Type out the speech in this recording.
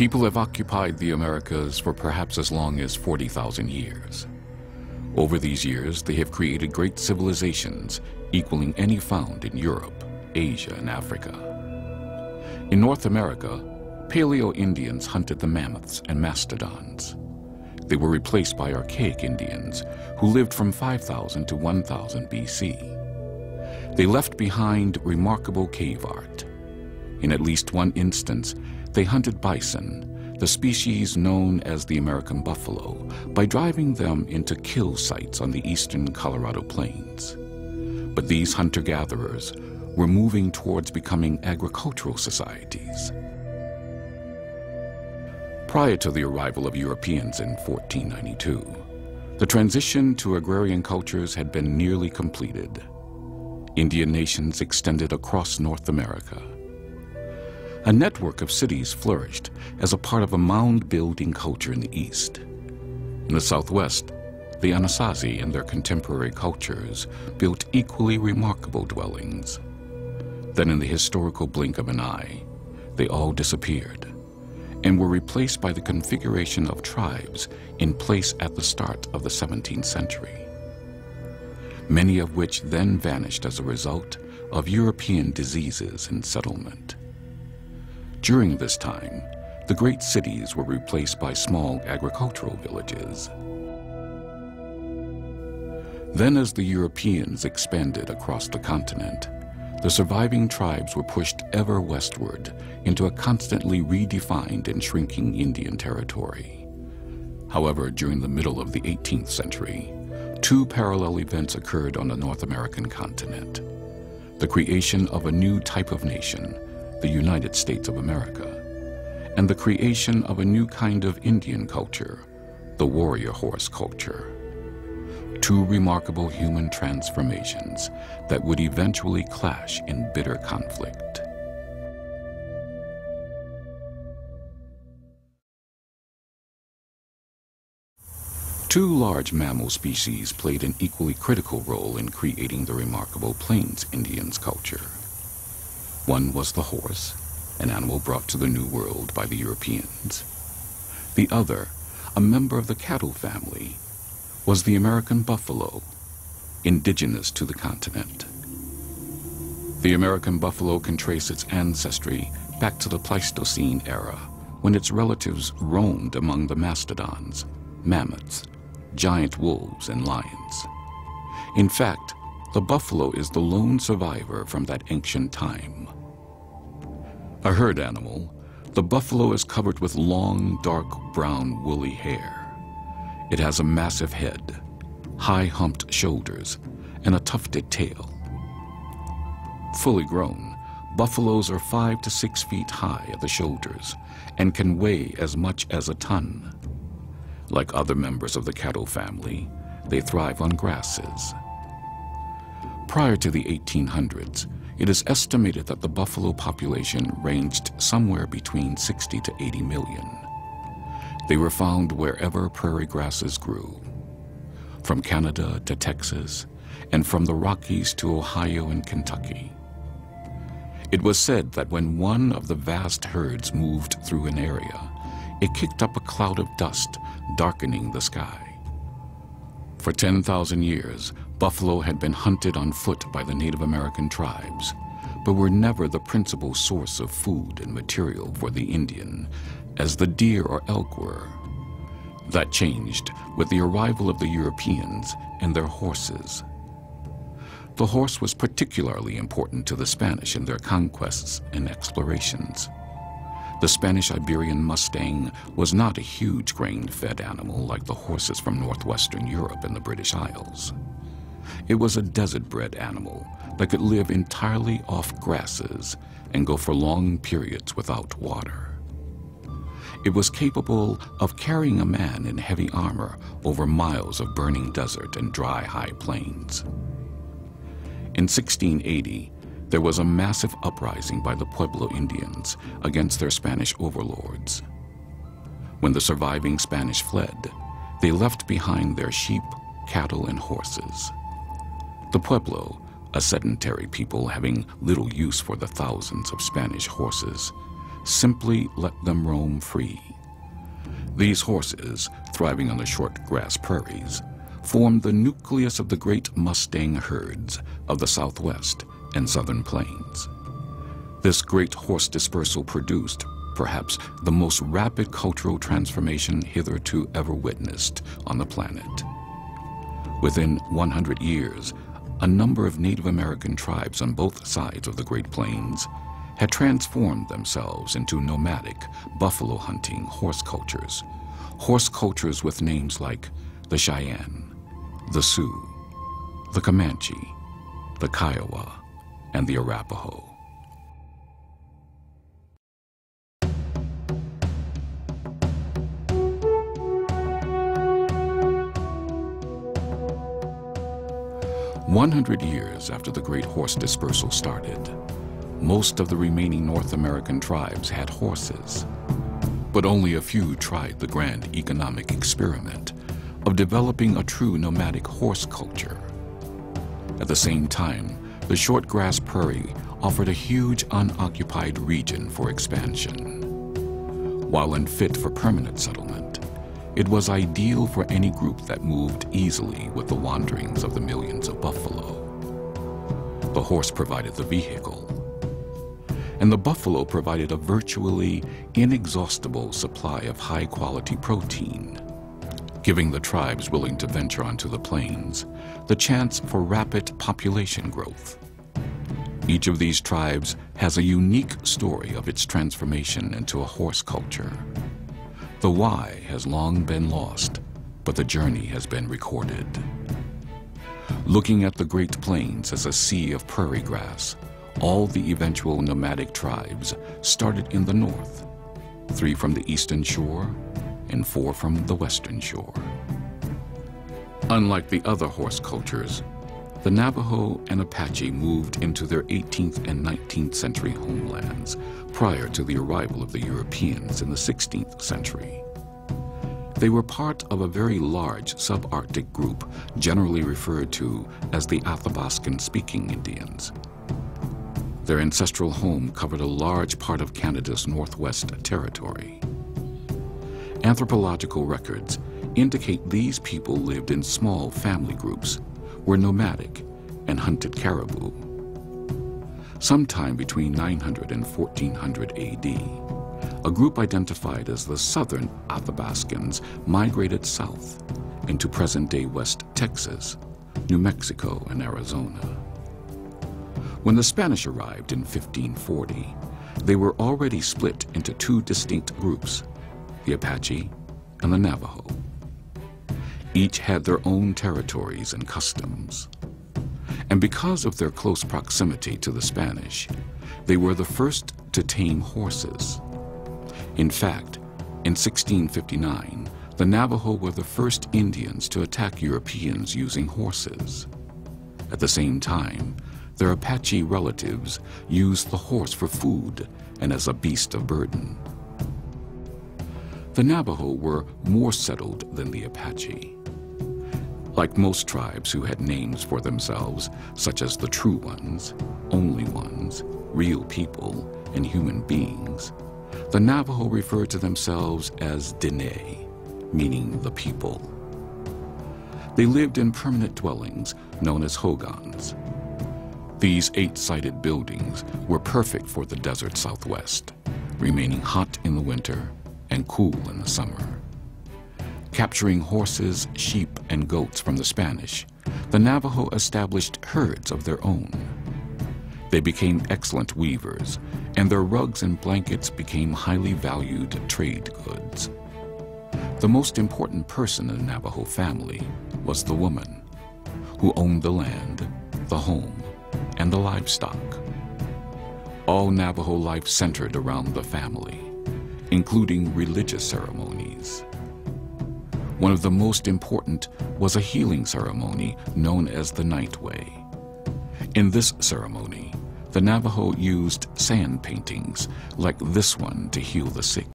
People have occupied the Americas for perhaps as long as 40,000 years. Over these years, they have created great civilizations equaling any found in Europe, Asia, and Africa. In North America, Paleo-Indians hunted the mammoths and mastodons. They were replaced by archaic Indians who lived from 5000 to 1000 BC. They left behind remarkable cave art. In at least one instance, they hunted bison, the species known as the American buffalo, by driving them into kill sites on the eastern Colorado plains. But these hunter-gatherers were moving towards becoming agricultural societies. Prior to the arrival of Europeans in 1492, the transition to agrarian cultures had been nearly completed. Indian nations extended across North America. A network of cities flourished as a part of a mound-building culture in the east. In the southwest, the Anasazi and their contemporary cultures built equally remarkable dwellings. Then in the historical blink of an eye, they all disappeared and were replaced by the configuration of tribes in place at the start of the 17th century, many of which then vanished as a result of European diseases and settlement. During this time, the great cities were replaced by small agricultural villages. Then as the Europeans expanded across the continent, the surviving tribes were pushed ever westward into a constantly redefined and shrinking Indian territory. However, during the middle of the 18th century, two parallel events occurred on the North American continent: the creation of a new type of nation, the United States of America, and the creation of a new kind of Indian culture, the warrior horse culture. Two remarkable human transformations that would eventually clash in bitter conflict. Two large mammal species played an equally critical role in creating the remarkable Plains Indians culture. One was the horse, an animal brought to the New World by the Europeans. The other, a member of the cattle family, was the American buffalo, indigenous to the continent. The American buffalo can trace its ancestry back to the Pleistocene era, when its relatives roamed among the mastodons, mammoths, giant wolves, and lions. In fact, the buffalo is the lone survivor from that ancient time. A herd animal, the buffalo is covered with long, dark brown woolly hair. It has a massive head, high humped shoulders, and a tufted tail. Fully grown, buffaloes are 5 to 6 feet high at the shoulders and can weigh as much as a ton. Like other members of the cattle family, they thrive on grasses. Prior to the 1800s, it is estimated that the buffalo population ranged somewhere between 60 to 80 million. They were found wherever prairie grasses grew, from Canada to Texas, and from the Rockies to Ohio and Kentucky. It was said that when one of the vast herds moved through an area, it kicked up a cloud of dust, darkening the sky. For 10,000 years, buffalo had been hunted on foot by the Native American tribes, but were never the principal source of food and material for the Indian, as the deer or elk were. That changed with the arrival of the Europeans and their horses. The horse was particularly important to the Spanish in their conquests and explorations. The Spanish-Iberian Mustang was not a huge grain-fed animal like the horses from northwestern Europe and the British Isles. It was a desert-bred animal that could live entirely off grasses and go for long periods without water. It was capable of carrying a man in heavy armor over miles of burning desert and dry high plains. In 1680, there was a massive uprising by the Pueblo Indians against their Spanish overlords. When the surviving Spanish fled, they left behind their sheep, cattle, and horses. The Pueblo, a sedentary people having little use for the thousands of Spanish horses, simply let them roam free. These horses, thriving on the short grass prairies, formed the nucleus of the great Mustang herds of the Southwest and Southern Plains. This great horse dispersal produced perhaps the most rapid cultural transformation hitherto ever witnessed on the planet. Within 100 years, a number of Native American tribes on both sides of the Great Plains had transformed themselves into nomadic, buffalo hunting horse cultures with names like the Cheyenne, the Sioux, the Comanche, the Kiowa, and the Arapaho. "100 years after the great horse dispersal started, most of the remaining North American tribes had horses, but only a few tried the grand economic experiment of developing a true nomadic horse culture. At the same time, the short grass prairie offered a huge unoccupied region for expansion. While unfit for permanent settlement, it was ideal for any group that moved easily with the wanderings of the millions of buffalo. The horse provided the vehicle, and the buffalo provided a virtually inexhaustible supply of high-quality protein, giving the tribes willing to venture onto the plains the chance for rapid population growth. Each of these tribes has a unique story of its transformation into a horse culture. The why has long been lost, but the journey has been recorded. Looking at the Great Plains as a sea of prairie grass, all the eventual nomadic tribes started in the north, 3 from the eastern shore and 4 from the western shore. Unlike the other horse cultures, the Navajo and Apache moved into their 18th and 19th century homelands prior to the arrival of the Europeans in the 16th century. They were part of a very large subarctic group generally referred to as the Athabascan-speaking Indians. Their ancestral home covered a large part of Canada's Northwest Territory. Anthropological records indicate these people lived in small family groups, were nomadic, and hunted caribou. Sometime between 900 and 1400 AD, a group identified as the Southern Athabascans migrated south into present-day West Texas, New Mexico, and Arizona. When the Spanish arrived in 1540, they were already split into 2 distinct groups, the Apache and the Navajo. Each had their own territories and customs. And because of their close proximity to the Spanish, they were the first to tame horses. In fact, in 1659, the Navajo were the first Indians to attack Europeans using horses. At the same time, their Apache relatives used the horse for food and as a beast of burden. The Navajo were more settled than the Apache. Like most tribes who had names for themselves, such as the True Ones, Only Ones, Real People, and Human Beings, the Navajo referred to themselves as Diné, meaning the people. They lived in permanent dwellings known as hogans. These 8-sided buildings were perfect for the desert Southwest, remaining hot in the winter and cool in the summer. Capturing horses, sheep, and goats from the Spanish, the Navajo established herds of their own. They became excellent weavers, and their rugs and blankets became highly valued trade goods. The most important person in the Navajo family was the woman, who owned the land, the home, and the livestock. All Navajo life centered around the family, including religious ceremonies. One of the most important was a healing ceremony known as the Night Way. In this ceremony, the Navajo used sand paintings like this one to heal the sick.